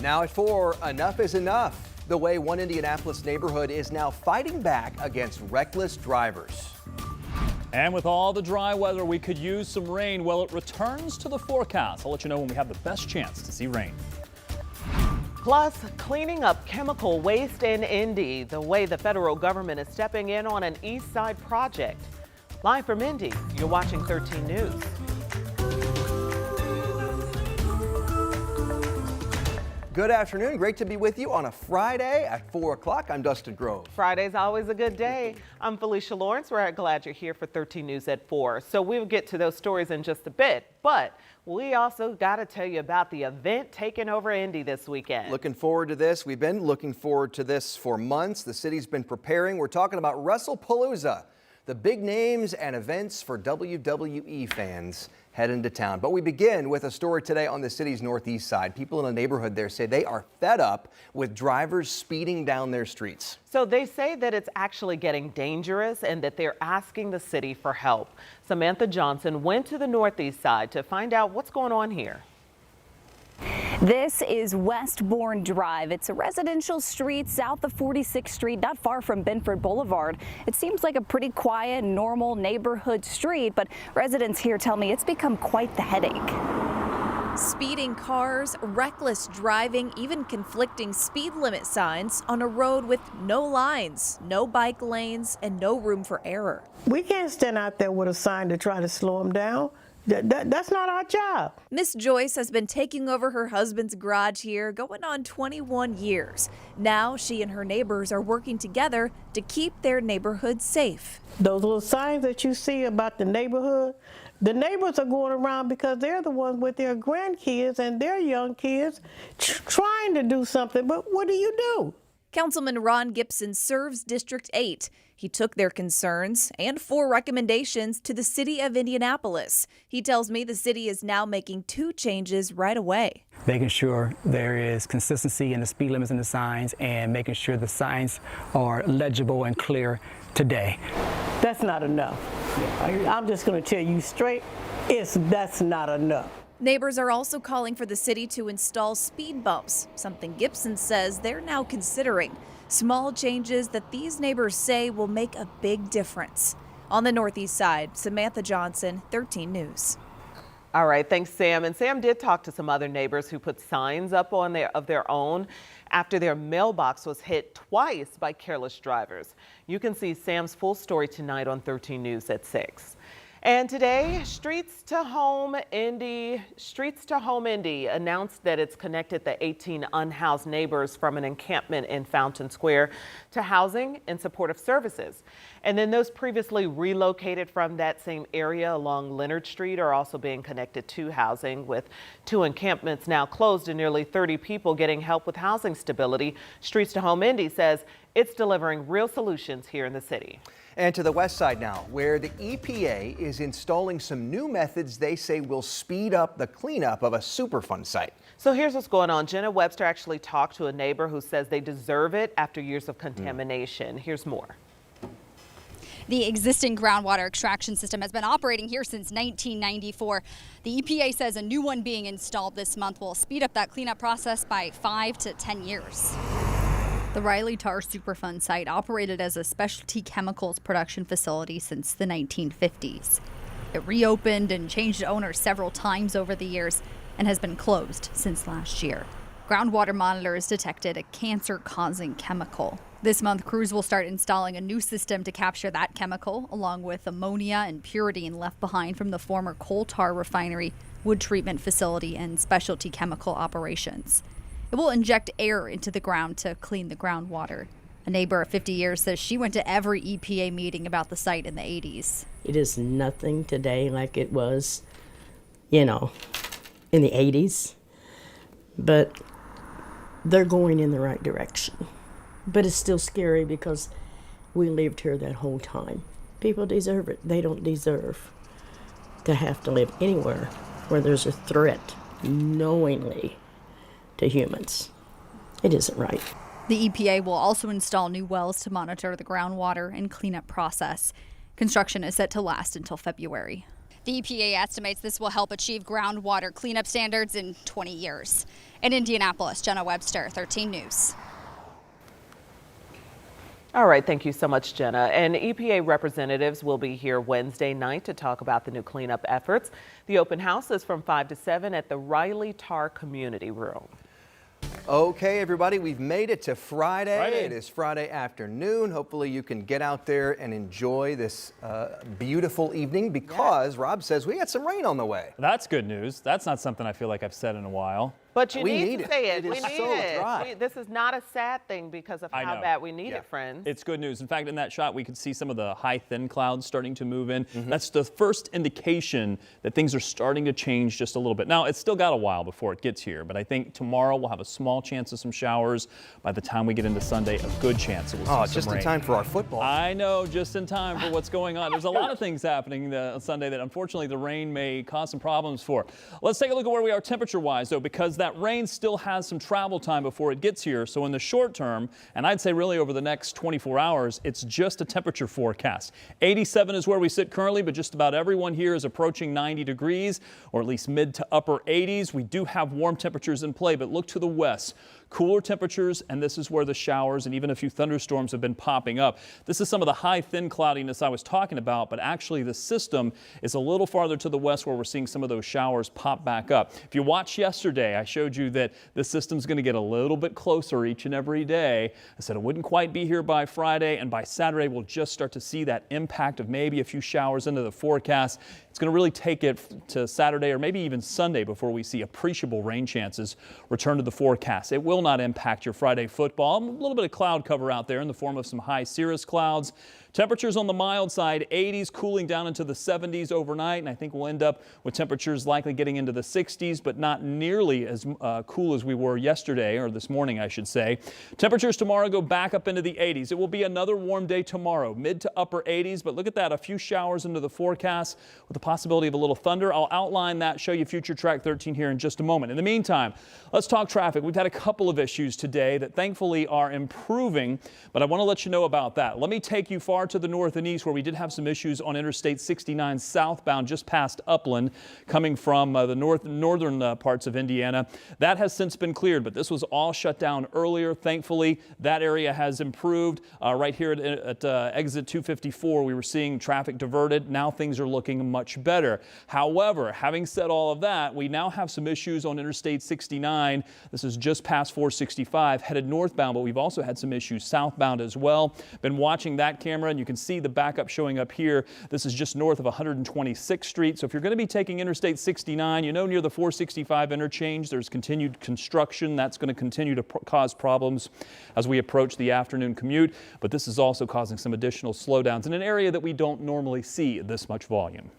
Now at 4, enough is enough. The way one Indianapolis neighborhood is now fighting back against reckless drivers. And with all the dry weather, we could use some rain. Well, it returns to the forecast. I'll let you know when we have the best chance to see rain. Plus, cleaning up chemical waste in Indy, the way the federal government is stepping in on an East Side project. Live from Indy, you're watching 13 News. Good afternoon. Great to be with you on a Friday at 4 o'clock. I'm Dustin Grove. Friday's always a good day. I'm Felicia Lawrence. We're glad you're here for 13 News at 4. So we'll get to those stories in just a bit, but we also got to tell you about the event taking over Indy this weekend. Looking forward to this. We've been looking forward to this for months. The city's been preparing. We're talking about WrestlePalooza, the big names and events for WWE fans head into town. But we begin with a story today on the city's northeast side. People in the neighborhood there say they are fed up with drivers speeding down their streets. So they say that it's actually getting dangerous and that they're asking the city for help. Samantha Johnson went to the northeast side to find out what's going on here. This is Westbourne Drive. It's a residential street south of 46th Street, not far from Benford Boulevard. It seems like a pretty quiet, normal neighborhood street, but residents here tell me it's become quite the headache. Speeding cars, reckless driving, even conflicting speed limit signs on a road with no lines, no bike lanes, and no room for error. We can't stand out there with a sign to try to slow them down. That's not our job. Miss Joyce has been taking over her husband's garage here going on 21 years. Now she and her neighbors are working together to keep their neighborhood safe. Those little signs that you see about the neighborhood, the neighbors are going around because they're the ones with their grandkids and their young kids trying to do something, but what do you do? Councilman Ron Gibson serves District 8. He took their concerns and 4 recommendations to the city of Indianapolis. He tells me the city is now making 2 changes right away. Making sure there is consistency in the speed limits and the signs, and making sure the signs are legible and clear today. That's not enough. I'm just going to tell you straight, that's not enough. Neighbors are also calling for the city to install speed bumps, something Gibson says they're now considering. Small changes that these neighbors say will make a big difference. On the northeast side, Samantha Johnson, 13 News. All right, thanks, Sam. And Sam did talk to some other neighbors who put signs up of their own after their mailbox was hit twice by careless drivers. You can see Sam's full story tonight on 13 News at 6. And today, Streets to Home Indy announced that it's connected the 18 unhoused neighbors from an encampment in Fountain Square to housing and supportive services. And then those previously relocated from that same area along Leonard Street are also being connected to housing, with 2 encampments now closed and nearly 30 people getting help with housing stability. Streets to Home Indy says it's delivering real solutions here in the city. And to the west side now, where the EPA is installing some new methods they say will speed up the cleanup of a Superfund site. So here's what's going on. Jenna Webster actually talked to a neighbor who says they deserve it after years of contamination. Here's more. The existing groundwater extraction system has been operating here since 1994. The EPA says a new one being installed this month will speed up that cleanup process by 5 to 10 years. The Riley Tar Superfund site operated as a specialty chemicals production facility since the 1950s. It reopened and changed owners several times over the years and has been closed since last year. Groundwater monitors detected a cancer-causing chemical. This month, crews will start installing a new system to capture that chemical, along with ammonia and pyridine left behind from the former coal tar refinery, wood treatment facility, and specialty chemical operations. It will inject air into the ground to clean the groundwater. A neighbor of 50 years says she went to every EPA meeting about the site in the 80s. It is nothing today like it was, in the 80s. But they're going in the right direction. But it's still scary because we lived here that whole time. People deserve it. They don't deserve to have to live anywhere where there's a threat knowingly to humans. It isn't right. The EPA will also install new wells to monitor the groundwater and cleanup process. Construction is set to last until February. The EPA estimates this will help achieve groundwater cleanup standards in 20 years. In Indianapolis, Jenna Webster, 13 News. All right, thank you so much, Jenna. And EPA representatives will be here Wednesday night to talk about the new cleanup efforts. The open house is from 5 to 7 at the Riley Tar Community Room. Okay, everybody, we've made it to Friday. It is Friday afternoon. Hopefully you can get out there and enjoy this beautiful evening because Rob says we got some rain on the way. That's good news. That's not something I feel like I've said in a while. But you We need need to it. say it. It We is need so it. dry. This is not a sad thing because of I how know. bad we need it, friends. It's good news. In fact, in that shot, we could see some of the high, thin clouds starting to move in. That's the first indication that things are starting to change just a little bit. Now, it's still got a while before it gets here, but I think tomorrow we'll have a small chance of some showers. By the time we get into Sunday, a good chance that we'll see some just rain. in time for our football. I know, just in time for what's going on. There's a lot of things happening on Sunday that unfortunately the rain may cause some problems for. Let's take a look at where we are temperature-wise, though, because that rain still has some travel time before it gets here. So in the short term, and I'd say really over the next 24 hours, it's just a temperature forecast. 87 is where we sit currently, but just about everyone here is approaching 90 degrees, or at least mid to upper 80s. We do have warm temperatures in play, but look to the west. Cooler temperatures, and this is where the showers and even a few thunderstorms have been popping up. This is some of the high, thin cloudiness I was talking about, but actually the system is a little farther to the west where we're seeing some of those showers pop back up. If you watched yesterday, I showed you that the system's going to get a little bit closer each and every day. I said it wouldn't quite be here by Friday, and by Saturday we'll just start to see that impact of maybe a few showers into the forecast. It's going to really take it to Saturday or maybe even Sunday before we see appreciable rain chances return to the forecast. It will not impact your Friday football. A little bit of cloud cover out there in the form of some high cirrus clouds. Temperatures on the mild side, 80s, cooling down into the 70s overnight, and I think we'll end up with temperatures likely getting into the 60s, but not nearly as cool as we were yesterday, or this morning, I should say. Temperatures tomorrow go back up into the 80s. It will be another warm day tomorrow, mid to upper 80s, but look at that, a few showers into the forecast with the possibility of a little thunder. I'll outline that, show you Future Track 13 here in just a moment. In the meantime, let's talk traffic. We've had a couple of issues today that thankfully are improving, but I want to let you know about that. Let me take you far to the north and east where we did have some issues on Interstate 69 southbound just past Upland coming from the northern parts of Indiana. That has since been cleared, but this was all shut down earlier. Thankfully, that area has improved. Right here at exit 254, we were seeing traffic diverted. Now things are looking much better. However, having said all of that, we now have some issues on Interstate 69. This is just past 465 headed northbound, but we've also had some issues southbound as well. Been watching that camera, and you can see the backup showing up here. This is just north of 126th Street. So if you're going to be taking Interstate 69, you know near the 465 interchange, there's continued construction. That's going to continue to cause problems as we approach the afternoon commute. But this is also causing some additional slowdowns in an area that we don't normally see this much volume.